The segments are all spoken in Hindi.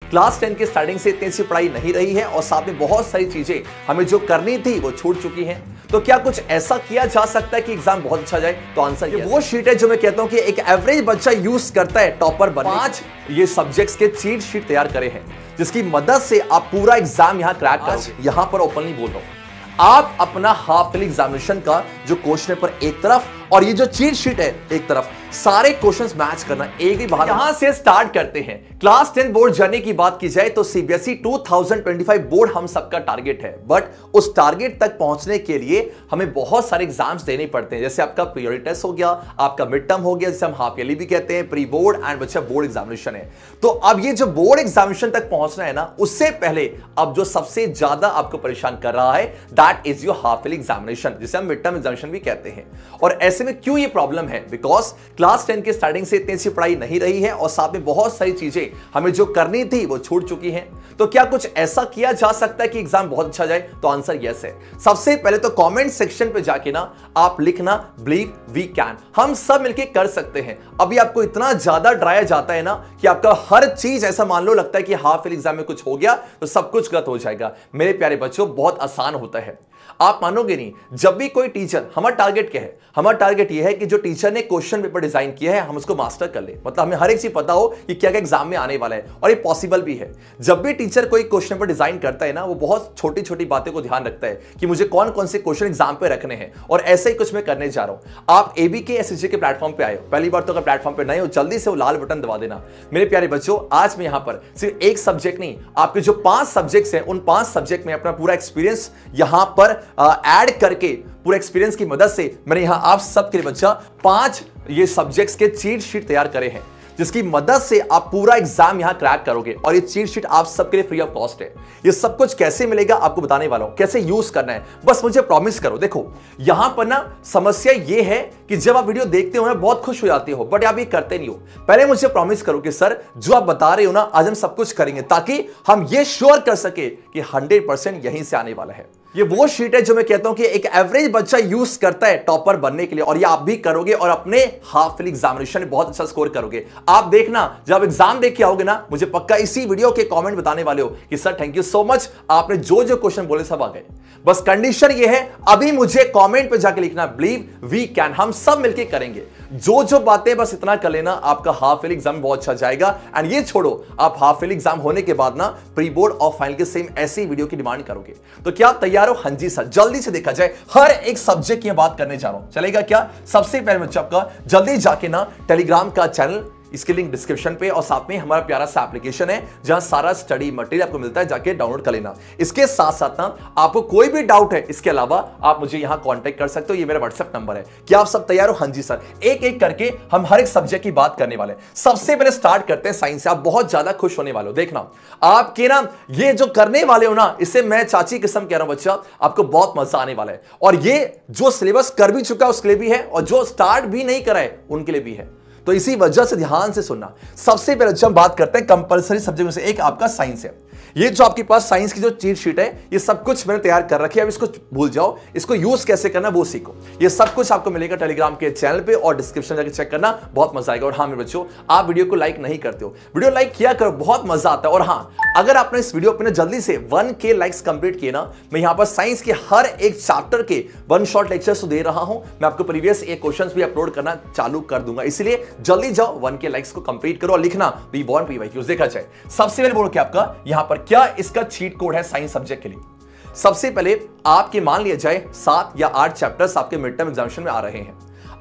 क्लास 10 की स्टार्टिंग से इतनी अच्छी पढ़ाई नहीं रही है और साथ में बहुत सारी चीजें हमें जो करनी थी वो छूट चुकी हैं। तो क्या कुछ ऐसा किया जा सकता है कि एग्जाम बहुत अच्छा जाए? तो आंसर ये वो शीट है जो मैं कहता हूं कि एक एवरेज बच्चा यूज करता है टॉपर बनने। 5 ये सब्जेक्ट्स के चीट शीट तैयार करे हैं जिसकी मदद से आप पूरा एग्जाम यहां क्रैक करोगे। यहां पर ओपनली बोल रहा हूं, आप अपना हाफ ईयरली एग्जामिनेशन का जो क्वेश्चन पेपर एक तरफ और ये जो चीट शीट है एक तरफ, सारे क्वेश्चंस मैच करना एक ही बात। यहां से स्टार्ट करते हैं। क्लास 10 बोर्ड जर्नी की बात की जाए तो सीबीएसई 2025 बोर्ड हम सबका टारगेट है, बट उस टारगेट तक पहुंचने के लिए हमें बहुत सारे एग्जाम्स देने पड़ते हैं। जैसे आपका पीरियड टेस्ट हो गया, आपका मिड टर्म हो गया, जिसे हम हाफ ईयरली भी कहते हैं, प्री बोर्ड एंड बच्चा बोर्ड एग्जामिनेशन है। तो अब ये जो बोर्ड एग्जामिनेशन तक पहुंचना है ना, उससे पहले अब जो सबसे ज्यादा आपको परेशान कर रहा है that is your half yearly examination, जिसे हम मिड टर्म एग्जामिनेशन भी कहते हैं। और ऐसे में क्यों ये प्रॉब्लम है? बिकॉज क्लास 10 की स्टार्टिंग से इतनी अच्छी पढ़ाई नहीं रही है और साथ में बहुत सारी चीजें हमें जो करनी थी वो छूट चुकी हैं। तो क्या कुछ ऐसा किया जा सकता है कि एग्जाम बहुत अच्छा जाए? तो आंसर यस है। सबसे पहले तो कमेंट सेक्शन पे जाके ना आप लिखना बिलीव वी कैन, हम सब मिलके कर सकते हैं। अभी आपको इतना ज्यादा डराया जाता है ना कि आपका हर चीज ऐसा मान लो लगता है कि हाफ ईयरली एग्जाम में कुछ हो गया तो सब कुछ गलत हो जाएगा। मेरे प्यारे बच्चों, बहुत आसान होता है। आप मानोगे नहीं, जब भी कोई टीचर, हमारा टारगेट क्या है? हमारा टारगेट यह है कि जो टीचर ने क्वेश्चन पेपर डिजाइन किया है हम उसको मास्टर कर ले। मतलब हमें हर एक चीज पता हो कि क्या क्या एग्जाम में आने वाला है, और ये पॉसिबल भी है। जब भी टीचर कोई क्वेश्चन पेपर डिजाइन करता है ना, वो बहुत छोटी छोटी बातें को ध्यान रखता है कि मुझे कौन कौन से क्वेश्चन एग्जाम पे रखने हैं, और ऐसे ही कुछ मैं करने जा रहा हूं। आप एबीके एसएससी के प्लेटफॉर्म पे आए हो, पहली बार तो अगर प्लेटफॉर्म पे नए हो जल्दी से वो लाल बटन दबा देना। मेरे प्यारे बच्चों, आज मैं यहां पर सिर्फ एक सब्जेक्ट नहीं, आपके जो 5 सब्जेक्ट्स हैं उन 5 सब्जेक्ट में अपना पूरा एक्सपीरियंस यहां पर ऐड करके, पूरे एक्सपीरियंस की मदद से मैंने यहां आप सबके लिए बच्चा 5 ये सब्जेक्ट्स के चीट शीट तैयार करे हैं जिसकी मदद से आप पूरा एग्जाम यहां क्रैक करोगे। और ये चीट शीट आप सबके लिए फ्री ऑफ कॉस्ट है। ये सब कुछ कैसे मिलेगा आपको बताने वाला हूं, कैसे यूज करना है, बस मुझे प्रॉमिस करो। देखो यहां पर ना समस्या ये है कि जब आप वीडियो देखते हो ना बहुत खुश हो जाते हो, बट आप ये करते नहीं हो। पहले मुझे प्रॉमिस करो कि सर जो आप बता रहे हो ना, आज हम सब कुछ करेंगे ताकि हम ये श्योर कर सके कि 100% यहीं से आने वाला है। ये वो शीट है जो मैं कहता हूं कि एक एवरेज बच्चा यूज करता है टॉपर बनने के लिए, और ये आप भी करोगे और अपने हाफ ईयरली एग्जामिनेशन में बहुत अच्छा स्कोर करोगे। आप देखना, जब एग्जाम देख के आओगे ना, मुझे पक्का इसी वीडियो के कमेंट बताने वाले हो कि sir thank you so much, आपने जो जो क्वेश्चन बोले सब आ गए। बस कंडीशन ये है, अभी मुझे कमेंट पे जाके लिखना बिलीव वी कैन, हम सब मिलके करेंगे। जो जो बातें बस इतना कर लेना, आपका हाफ ईयरली एग्जाम बहुत अच्छा जाएगा। एंड ये छोड़ो, आप हाफ ईयरली एग्जाम होने के बाद ना प्री बोर्ड और फाइनल के सेम ऐसी वीडियो की डिमांड करोगे। तो क्या आप तैयार हो? हाँ जी सर, जल्दी से देखा जाए। हर एक सब्जेक्ट की बात करने जा रहा हूं, चलेगा क्या? सबसे पहले बच्चा आपका जल्दी जाके ना टेलीग्राम का चैनल, इसके लिंक डिस्क्रिप्शन पे, और साथ में हमारा प्यारा सा एप्लीकेशन है जहां सारा स्टडी मटेरियल आपको मिलता है, जाके डाउनलोड कर लेना। इसके साथ साथ ना आपको कोई भी डाउट है इसके अलावा आप मुझे यहां कांटेक्ट कर सकते हो, ये मेरा व्हाट्सएप नंबर है। क्या आप सब तैयार हो? हाँ जी सर। एक एक करके हम हर एक सब्जेक्ट की बात करने वाले हैं। सबसे पहले स्टार्ट करते हैं साइंस से। आप बहुत ज्यादा खुश होने वाले हो, देखना आपके ना ये जो करने वाले हो ना, इससे मैं चाची कसम कह रहा हूं बच्चा, आपको बहुत मजा आने वाला है। और ये जो सिलेबस कर भी चुका है उसके लिए भी है, और जो स्टार्ट भी नहीं करा है उनके लिए भी है। तो इसी वजह से ध्यान से सुनना। सबसे पहले जब हम बात करते हैं कंपलसरी सब्जेक्ट में से एक आपका साइंस है। ये जो आपके पास साइंस की जो चीट शीट है, ये सब कुछ मैंने तैयार कर रखी है। अब इसको भूल जाओ, इसको यूज कैसे करना वो सीखो। ये सब कुछ आपको मिलेगा टेलीग्राम के चैनल पे, और डिस्क्रिप्शन जाके चेक करना, बहुत मजा आएगा। और हाँ मेरे बच्चों, आप वीडियो को लाइक नहीं करते हो, वीडियो लाइक किया करो, बहुत मजा आता है। और हाँ, अगर आपने इस वीडियो पे जल्दी से 1K लाइक्स कंप्लीट किए ना, मैं यहां पर साइंस के हर एक चैप्टर के 1 शॉट लेक्चर्स तो दे रहा हूं, मैं आपको प्रीवियस एक क्वेश्चंस भी अपलोड करना चालू कर दूंगा। इसलिए जल्दी जाओ 1K लाइक्स को कंप्लीट करो और लिखना बी बॉर्न PYQs देखा जाए। सबसे पहले बोलो कि आपका यहां पर क्या इसका चीट कोड है साइंस सब्जेक्ट के लिए। सबसे पहले आपके मान लिया जाए 7 या 8 चैप्टर्स आपके मिड टर्म एग्जामिनेशन में आ रहे हैं।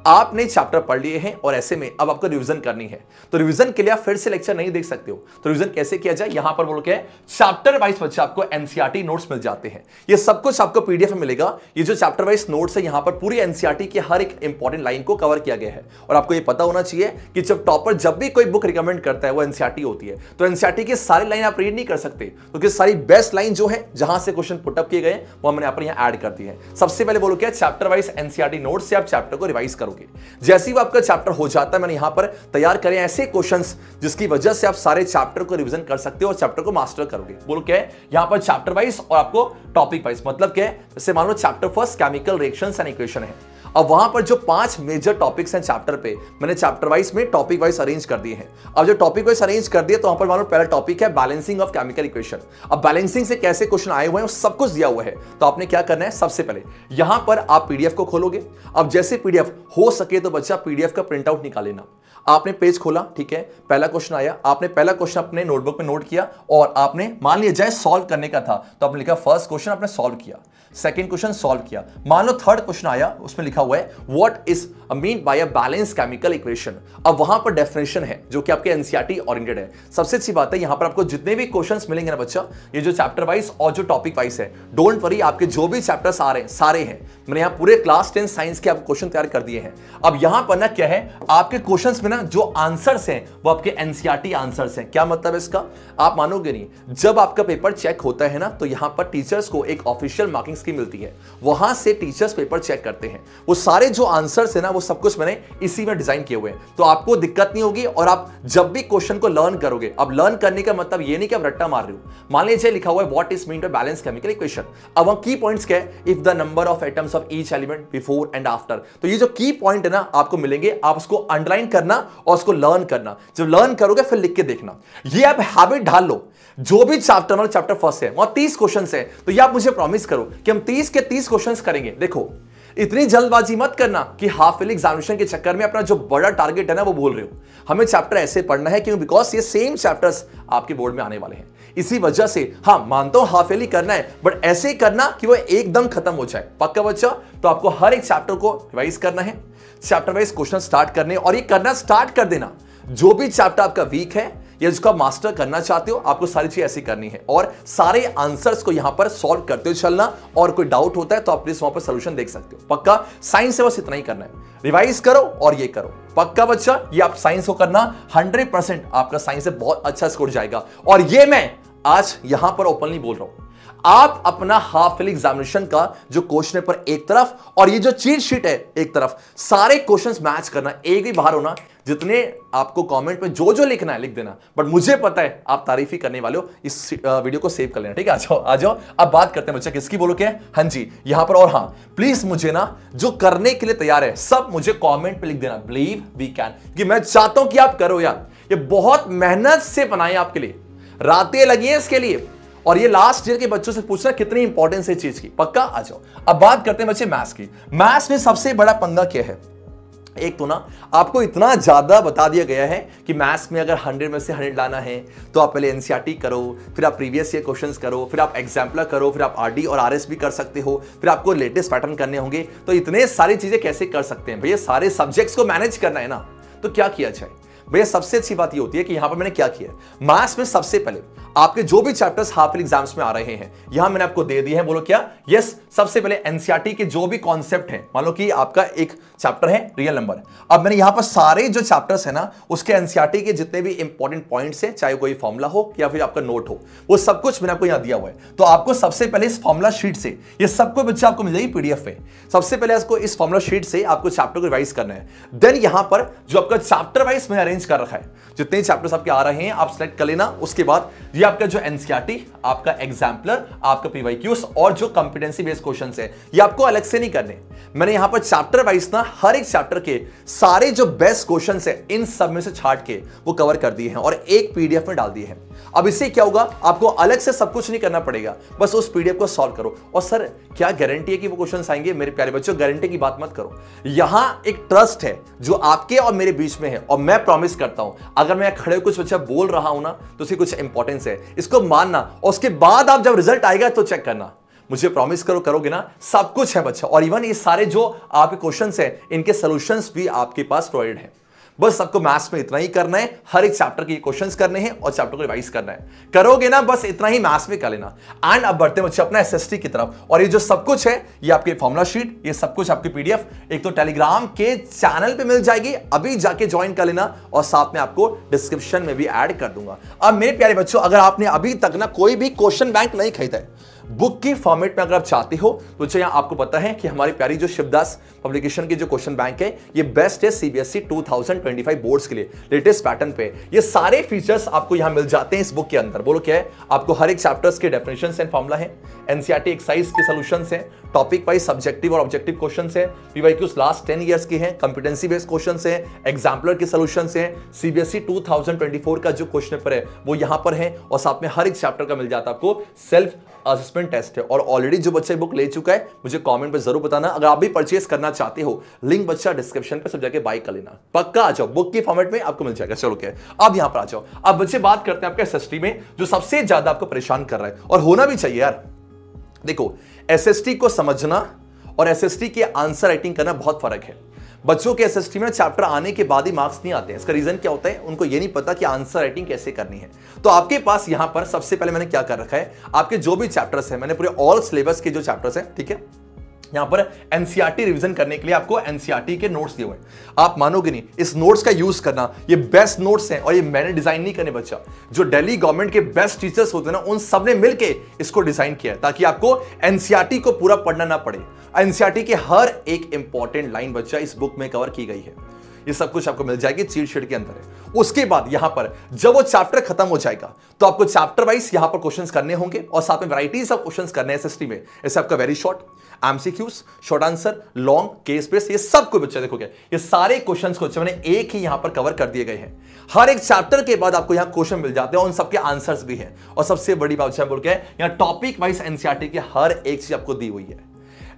आपने चैप्टर पढ़ लिए हैं और ऐसे में अब आपको रिवीजन करनी है। तो रिवीजन के लिए आप फिर से लेक्चर नहीं देख सकते हो। तो रिवीजन कैसे किया जाए, यहां पर बोलो क्या है, चैप्टर वाइज बच्चा आपको एनसीईआरटी नोट्स मिल जाते हैं। ये सब कुछ आपको पीडीएफ में मिलेगा। ये जो चैप्टर वाइज नोट्स है, यहां पर पूरी एनसीईआरटी की हर एक इंपॉर्टेंट लाइन को कवर किया गया है। और आपको ये पता होना चाहिए कि जब टॉपर जब भी कोई बुक रिकमेंड करता है वो एनसीईआरटी होती है। तो एनसीईआरटी की सारी लाइन आप रीड नहीं कर सकते, क्योंकि सारी बेस्ट लाइन जो है जहां से क्वेश्चन पुटअप किए गए वो हमने यहां पर ऐड कर दी है। सबसे पहले बोलो क्या, चैप्टर वाइज एनसीईआरटी नोट्स से आप चैप्टर को रिवाइज करोगे। जैसे ही आपका चैप्टर हो जाता है, मैंने यहां पर तैयार करें ऐसे क्वेश्चंस जिसकी वजह से आप सारे चैप्टर को रिवीजन कर सकते हो और चैप्टर को मास्टर करोगे। बोलो क्या है, यहां पर चैप्टर वाइज और आपको टॉपिक वाइज। मतलब क्या है, जैसे मान लो chapter first chemical reactions and equation है, अब वहां पर जो 5 मेजर टॉपिक्स हैं चैप्टर पे, मैंने चैप्टर वाइज में टॉपिक वाइज अरेंज कर दिए हैं। अब जो टॉपिक वाइज अरेंज कर दिए तो वहां पर मान लो पहला टॉपिक है बैलेंसिंग ऑफ केमिकल इक्वेशन। अब बैलेंसिंग से कैसे क्वेश्चन आए हुए हैं सब कुछ दिया हुआ है। तो आपने क्या करना है, सबसे पहले यहां पर आप पीडीएफ को खोलोगे। अब जैसे पीडीएफ हो सके तो बच्चा पीडीएफ का प्रिंट आउट निकाल लेना। आपने पेज खोला, ठीक है, पहला क्वेश्चन आया, आपने पहला क्वेश्चन अपने नोटबुक में नोट किया और आपने मान लिया जाए सॉल्व करने का था तो आपने लिखा फर्स्ट क्वेश्चन आपने सॉल्व किया, सेकंड क्वेश्चन सॉल्व किया। मान लो थर्ड क्वेश्चन आया, उसमें लिखा हुआ है what is mean by a balance chemical equation. अब वहां पर डेफिनेशन है जो कि आपके एनसीईआरटी ओरिएंटेड है। सबसे अच्छी बात है यहां पर आपको जितने भी क्वेश्चंस मिलेंगे ना बच्चा, ये जो चैप्टर वाइज और जो टॉपिक वाइज है, डोंट वरी, आपके जो भी चैप्टर्स आ रहे हैं सारे हैं। मैंने यहां पूरे क्लास 10 साइंस के आपको क्वेश्चन तैयार कर दिए हैं। अब यहां पर ना क्या है, आपके क्वेश्चंस में ना जो आंसर्स हैं वो आपके एनसीईआरटी आंसर्स हैं। क्या मतलब है इसका, आप मानोगे नहीं, जब आपका पेपर चेक होता है ना तो यहां पर टीचर्स को एक ऑफिशियल मार्किंग स्कीम मिलती है, वहां से टीचर्स पेपर चेक करते हैं। वो सारे जो आंसर्स है ना वो सब कुछ मैंने इसी में डिजाइन किए हुए हैं, तो आपको दिक्कत नहीं होगी। और आप जब भी क्वेश्चन को लर्न करोगे, अब लर्न करने का मतलब ये नहीं कि आप रट्टा मार रहे हो। मान लीजिए लिखा हुआ है what is mean by balance chemical equation. अब वहां की पॉइंट्स क्या है, if the number of atoms of each element before and after. तो ये जो की पॉइंट है ना आपको मिलेंगे, आप उसको अंडरलाइन करना और उसको लर्न करना। जब लर्न करोगे फिर लिख के देखना। ये आप हैबिट ढाल लो। जो भी चैप्टर मतलब चैप्टर फर्स्ट है वहां 30 क्वेश्चन है, तो ये आप मुझे प्रॉमिस करो कि हम 30 के 30 क्वेश्चन करेंगे। देखो इतनी जल्दबाजी मत करना कि हाफ ईयरली एग्जामिनेशन के चक्कर में अपना जो बड़ा टारगेट है ना वो भूल रहे हो। हमें चैप्टर ऐसे पढ़ना है क्यों, बिकॉज ये सेम चैप्टर्स आपके बोर्ड में आने वाले हैं। इसी वजह से हाँ मानता हूं हाफ ईयरली करना है, बट ऐसे करना कि वो एकदम खत्म हो जाए। पक्का बच्चा? तो आपको हर एक चैप्टर को रिवाइज करना है, चैप्टर वाइज क्वेश्चन स्टार्ट करने, और ये करना स्टार्ट कर देना। जो भी चैप्टर आपका वीक है या जिसको आप मास्टर करना चाहते हो, आपको सारी चीज ऐसी करनी है और सारे आंसर्स को यहां पर सॉल्व करते हुए चलना। और कोई डाउट होता है तो आप प्लीज वहां पर सोल्यूशन देख सकते हो। पक्का? साइंस से बस इतना ही करना है, रिवाइज करो और ये करो। पक्का बच्चा? ये आप साइंस को करना, 100% आपका साइंस से बहुत अच्छा स्कोर जाएगा। और ये मैं आज यहां पर ओपनली बोल रहा हूं। आप अपना हाफ ईयरली एग्जामिनेशन का जो क्वेश्चन पेपर एक तरफ और ये जो चीट शीट है एक तरफ, सारे क्वेश्चंस मैच करना, एक भी बाहर होना। जितने आपको कमेंट में जो जो लिखना है लिख देना, बट मुझे पता है आप तारीफ ही करने वाले हो। इस वीडियो को सेव कर लेना, ठीक है? आ जाओ। अब बात करते हैं बच्चा किसकी, बोलो क्या? हाँ जी यहां पर। और हाँ प्लीज मुझे ना जो करने के लिए तैयार है सब मुझे कमेंट पे लिख देना, बिलीव वी कैन, कि मैं चाहता हूं कि आप करो यार। ये बहुत मेहनत से बनाए आपके लिए, रातें लगी हैं इसके लिए। और ये लास्ट ईयर के बच्चों से पूछना कितनी इंपॉर्टेंस है इस चीज की। पक्का? आ जाओ। अब बात करते हैं बच्चे मैथ्स की। मैथ्स में सबसे बड़ा पंगा क्या है, एक तो ना आपको इतना ज्यादा बता दिया गया है कि मैथ्स में अगर 100 में से 100 लाना है तो आप पहले एनसीईआरटी करो, फिर आप प्रीवियस ईयर क्वेश्चंस करो, फिर आप एग्जाम्पलर करो, फिर आप आरडी और आरएस भी कर सकते हो, फिर आपको लेटेस्ट पैटर्न करने होंगे। तो इतने सारी चीजें कैसे कर सकते हैं भैया? सारे सब्जेक्ट्स को मैनेज करना है ना, तो क्या किया जाए भैया? सबसे अच्छी बात ये होती है कि यहां पर मैंने क्या किया, मैथ्स में सबसे पहले आपके जो भी चैप्टर्स हाफ ईयरली एग्जाम्स में आ रहे हैं यहां मैंने आपको दे दिए हैं। बोलो क्या? यस। सबसे पहले एनसीईआरटी के जो भी कॉन्सेप्ट हैं, मान लो कि आपका एक चैप्टर है रियल नंबर, अब मैंने यहां पर सारे जो चैप्टर्स है ना उसके एनसीईआरटी के जितने भी इंपॉर्टेंट पॉइंट्स हैं, चाहे कोई फॉर्मुला हो या फिर आपका नोट हो, वो सब कुछ मैंने आपको यहां दिया हुआ है। तो आपको सबसे पहले इस फॉर्मुला शीट से ये सब कुछ बच्चा आपको मिल जाएगी पीडीएफ में। सबसे पहले आपको इस फॉर्मुला शीट से आपको चैप्टर को रिवाइज करना है। देन यहां पर जो आपका चैप्टर वाइज में अरेंज कर रखा है, जितने चैप्टर्स आपके आ रहे हैं आप सिलेक्ट कर लेना। उसके बाद ये आपका जो एनसीईआरटी, आपका एग्जाम्पलर, आपका पीवाईक्यूज और जो कॉम्पिटेंसी बेस्ड क्वेश्चंस है ये आपको अलग से नहीं करने। मैंने यहां पर चैप्टर वाइज ना हर एक चैप्टर के सारे जो बेस्ट क्वेश्चंस है इन सब में से छांट के वो कवर कर दिए हैं और एक पीडीएफ में डाल दिए हैं। अब इससे क्या होगा, आपको अलग से सब कुछ नहीं करना पड़ेगा, बस उस पीडीएफ को सॉल्व करो। और सर क्या गारंटी है कि वो क्वेश्चंस आएंगे? मेरे प्यारे बच्चों गारंटी की बात मत करो। यहां एक ट्रस्ट है जो आपके और मेरे बीच में है, और मैं प्रॉमिस करता हूं अगर मैं खड़े कुछ बच्चा बोल रहा हूं ना तो उसकी कुछ इंपॉर्टेंस है, इसको मानना। और उसके बाद आप जब रिजल्ट आएगा तो चेक करना, मुझे प्रॉमिस करो करोगे ना, सब कुछ है बच्चा। और इवन ये सारे जो आपके क्वेश्चंस हैं इनके सॉल्यूशंस भी आपके पास प्रोवाइड है। बस आपको मैथ्स में इतना ही करना है, हर एक चैप्टर के क्वेश्चंस करने हैं और चैप्टर को रिवाइज करना है। करोगे ना बस इतना ही मैथ्स में कर लेना। एंड अब बढ़ते बच्चे अपना एसएसटी की तरफ। और ये जो सब कुछ है ये आपके फॉर्मुला शीट, ये सब कुछ आपकी पीडीएफ एक तो टेलीग्राम के चैनल पे मिल जाएगी, अभी जाके ज्वाइन कर लेना, और साथ में आपको डिस्क्रिप्शन में भी ऐड कर दूंगा। अब मेरे प्यारे बच्चों अगर आपने अभी तक ना कोई भी क्वेश्चन बैंक नहीं खरीदा है, बुक के फॉर्मेट में अगर आप चाहते हो तो यहाँ आपको पता है कि हमारी प्यारी जो शिवदास पब्लिकेशन की जो क्वेश्चन बैंक है ये बेस्ट है सीबीएसई 2025 बोर्ड्स के लिए लेटेस्ट पैटर्न पे। ये सारे फीचर्स आपको यहाँ मिल जाते हैं इस बुक के अंदर। बोलो क्या है, आपको हर एक चैप्टर्स के डेफिनेशंस एंड फॉर्मूला है, एनसीईआरटी एक्सरसाइज के सॉल्यूशंस हैं, टॉपिक वाइज सब्जेक्टिव और ऑब्जेक्टिव क्वेश्चंस हैं, पीवाईक्यूज लास्ट 10 इयर्स के हैं, कॉम्पिटेंसी बेस्ड क्वेश्चंस हैं, एग्जाम्पलर के सॉल्यूशंस हैं, सीबीएसई 2024 का जो क्वेश्चन पेपर है वो यहाँ पर है और साथ में हर एक चैप्टर का मिल जाता है आपको सेल्फ असेसमेंट टेस्ट है। और ऑलरेडी जो बच्चा बुक ले चुका है मुझे कमेंट पे जरूर बताना। अगर आप भी परचेस करना चाहते हो लिंक बच्चा डिस्क्रिप्शन पे सब जाके बाय कर लेना, पक्का आ जाओ, बुक के फॉर्मेट में आपको मिल जाएगा। चलो क्या अब यहां पर आ जाओ। अब बच्चे बात करते हैं आपके एसएसटी में जो सबसे ज्यादा आपको परेशान कर रहा है और होना भी चाहिए यार। देखो एसएसटी को समझना और एसएसटी की आंसर राइटिंग करना बहुत फर्क है। बच्चों के एसएसटी में चैप्टर आने के बाद ही मार्क्स नहीं आते हैं। इसका रीजन क्या होता है, उनको ये नहीं पता कि आंसर राइटिंग कैसे करनी है। तो आपके पास यहां पर सबसे पहले मैंने क्या कर रखा है, आपके जो भी चैप्टर्स है मैंने पूरे ऑल सिलेबस के जो चैप्टर्स है, ठीक है, यहां पर एनसीईआरटी रिवीजन करने के लिए आपको एनसीईआरटी के नोट्स दिए हुए हैं। आप मानोगे नहीं, इस नोट्स का यूज करना, ये बेस्ट नोट्स हैं और ये मैंने डिजाइन नहीं करने बच्चा, जो दिल्ली गवर्नमेंट के बेस्ट टीचर्स होते हैं ना उन सब ने मिलकर इसको डिजाइन किया है ताकि आपको एनसीईआरटी को पूरा पढ़ना ना पड़े। एनसीईआरटी के हर एक इंपॉर्टेंट लाइन बच्चा इस बुक में कवर की गई है। ये सब कुछ आपको मिल जाएगी चीट शीट के अंदर है। उसके बाद यहां पर जब वो चैप्टर खत्म हो जाएगा तो आपको चैप्टर वाइज यहां पर क्वेश्चंस करने होंगे और साथ में वैरायटीज ऑफ क्वेश्चंस करने हैं एसएसटी में। ऐसे आपका very short, MCQs, short answer, long, case based, ये सब को बच्चा देखोगे ये सारे क्वेश्चंस को मैंने एक ही यहां पर कवर कर दिए गए हैं। हर एक चैप्टर के बाद आपको यहां क्वेश्चन मिल जाते हैं और उन सबके आंसर्स भी हैं। और सबसे बड़ी बात बोल के यहां टॉपिक वाइज एनसीईआरटी की हर एक चीज आपको दी हुई है।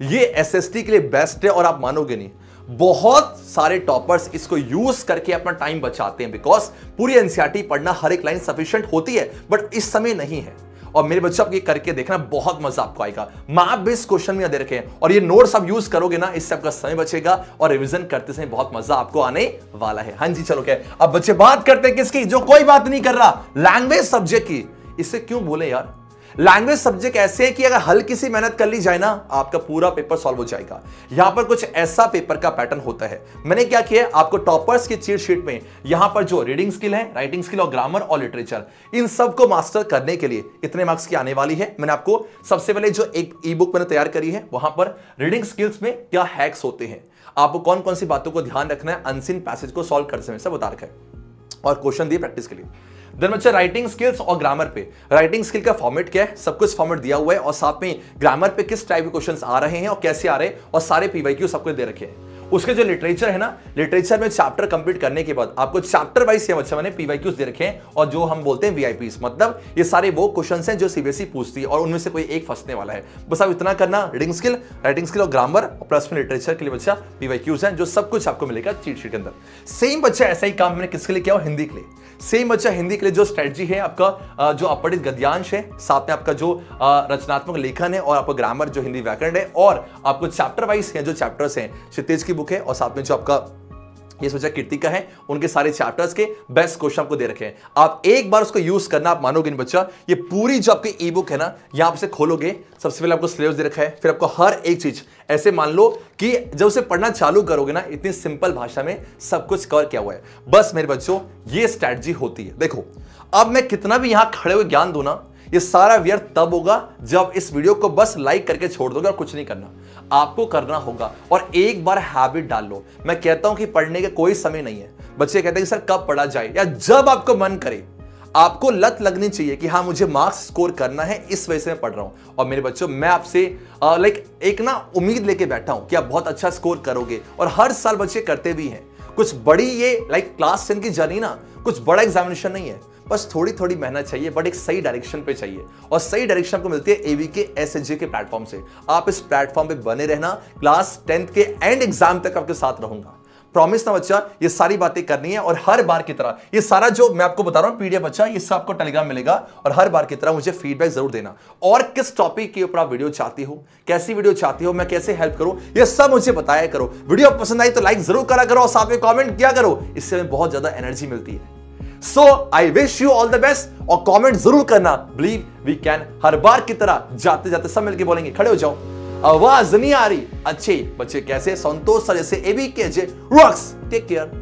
ये एसएसटी के लिए बेस्ट है और आप मानोगे नहीं, बहुत सारे टॉपर्स इसको यूज करके अपना टाइम बचाते हैं बिकॉज पूरी एनसीईआरटी पढ़ना हर एक लाइन सफिशिएंट होती है बट इस समय नहीं है। और मेरे बच्चों आप ये करके देखना, बहुत मजा आपको आएगा। मैप बेस्ड क्वेश्चन में दे रखे हैं और ये नोट्स आप यूज करोगे ना, इससे आपका समय बचेगा और रिवीजन करते समय बहुत मजा आपको आने वाला है। हाँ जी चलो क्या अब बच्चे बात करते हैं किसकी, जो कोई बात नहीं कर रहा, लैंग्वेज सब्जेक्ट की। इससे क्यों बोले यार, लैंग्वेज सब्जेक्ट ऐसे है कि अगर हल्की सी मेहनत कर ली जाए ना आपका पूरा पेपर सॉल्व हो जाएगा। यहां पर कुछ ऐसा पेपर का पैटर्न होता है। मैंने क्या किया, आपको टॉपर्स की चीट शीट में यहां पर जो रीडिंग स्किल है, राइटिंग स्किल और ग्रामर और लिटरेचर, इन सब को मास्टर करने के लिए इतने मार्क्स की आने वाली है। मैंने आपको सबसे पहले जो एक ई बुक मैंने तैयार करी है वहां पर रीडिंग स्किल्स में क्या हैक्स होते हैं, आपको कौन कौन सी बातों को ध्यान रखना है, अनसीन पैसेज को सॉल्व करते समय सब बता रखा है और क्वेश्चन दिए प्रैक्टिस के लिए। देन बच्चा राइटिंग स्किल्स और ग्रामर पे, राइटिंग स्किल का फॉर्मेट क्या है, सब कुछ फॉर्मेट दिया हुआ है और साथ में ग्रामर पे किस टाइप के क्वेश्चंस आ रहे हैं और कैसे आ रहे हैं और सारे पीवाईक्यू सब कुछ दे रखे हैं। उसके जो लिटरेचर है ना, लिटरेचर में चैप्टर कंप्लीट करने के बाद आपको चैप्टर वाइज ये बच्चा मैंने पीवाईक्यूज दे रखे हैं और जो हम बोलते हैं वीआईपीस, मतलब ये सारे वो क्वेश्चंस हैं जो सीबीएसई पूछती है और उनमें से कोई एक फंसने वाला है। बस आप इतना करना, रीडिंग स्किल, राइटिंग स्किल और ग्रामर और प्लस में लिटरेचर के लिए बच्चा पीवाईक्यूज हैं जो सब कुछ आपको मिलेगा चीट शीट के अंदर। सेम बच्चा ऐसा ही काम मैंने किसके लिए किया, हिंदी के लिए। सेम बच्चा हिंदी के लिए जो स्ट्रेटजी है आपका, जो अपठित गद्यांश है, साथ में आपका जो रचनात्मक लेखन है और आपका ग्रामर जो हिंदी व्याकरण है और आपको चैप्टर वाइज है जो चैप्टर्स हैं, क्षितिज की बुक है और साथ में जो आपका ये सोचा कीर्ति का है, उनके सारे चैप्टर्स के बेस्ट क्वेश्चन आपको दे रखे हैं। आप एक बार उसको यूज करना, आप मानोगे नहीं बच्चा, ये पूरी जो आपकी ई बुक है ना, यहां से खोलोगे, सबसे पहले आपको सिलेबस दे रखा है, फिर आपको हर एक चीज ऐसे मान लो कि जब उसे पढ़ना चालू करोगे ना, इतनी सिंपल भाषा में सब कुछ कवर किया हुआ है। बस मेरे बच्चों ये स्ट्रैटेजी होती है। देखो अब मैं कितना भी यहां खड़े हुए ज्ञान दूं ना, ये सारा व्यर्थ तब होगा जब इस वीडियो को बस लाइक करके छोड़ दोगे और कुछ नहीं करना। आपको करना होगा और एक बार हैबिट डाल लो। मैं कहता हूं कि पढ़ने का कोई समय नहीं है। बच्चे कहते हैं कि सर कब पढ़ा जाए, या जब आपको मन करे। आपको लत लगनी चाहिए कि हाँ मुझे मार्क्स स्कोर करना है, इस वजह से मैं पढ़ रहा हूं। और मेरे बच्चों मैं आपसे एक ना उम्मीद लेके बैठा हूं कि आप बहुत अच्छा स्कोर करोगे और हर साल बच्चे करते भी हैं। कुछ बड़ी ये क्लास 10 की जर्नी ना, कुछ बड़ा एग्जामिनेशन नहीं है, बस थोड़ी थोड़ी मेहनत चाहिए बट एक सही डायरेक्शन पे चाहिए और सही डायरेक्शन आपको मिलती है एवीके एसएचजे के प्लेटफॉर्म से। आप इस प्लेटफॉर्म पे बने रहना, क्लास 10 के एंड एग्जाम तक आपके साथ रहूंगा, प्रॉमिस ना बच्चा। ये सारी बातें करनी है और हर बार की तरह ये सारा जो मैं आपको बता रहा हूं पीडीएफ बच्चा, ये सब आपको टेलीग्राम मिलेगा और हर बार की तरह मुझे फीडबैक जरूर देना। और किस टॉपिक के ऊपर आप वीडियो चाहती हो, कैसी वीडियो चाहती हो, मैं कैसे हेल्प करूं, ये सब मुझे बताया करो। वीडियो पसंद आई तो लाइक जरूर करा करो और साथ में कॉमेंट किया करो, इससे हमें बहुत ज्यादा एनर्जी मिलती है। So I wish you all the best और कमेंट जरूर करना, बिलीव वी कैन। हर बार की तरह जाते जाते सब मिलके बोलेंगे, खड़े हो जाओ, आवाज नहीं आ रही, अच्छे बच्चे कैसे, संतोष सर जैसे एबीके जे रॉक्स, टेक केयर।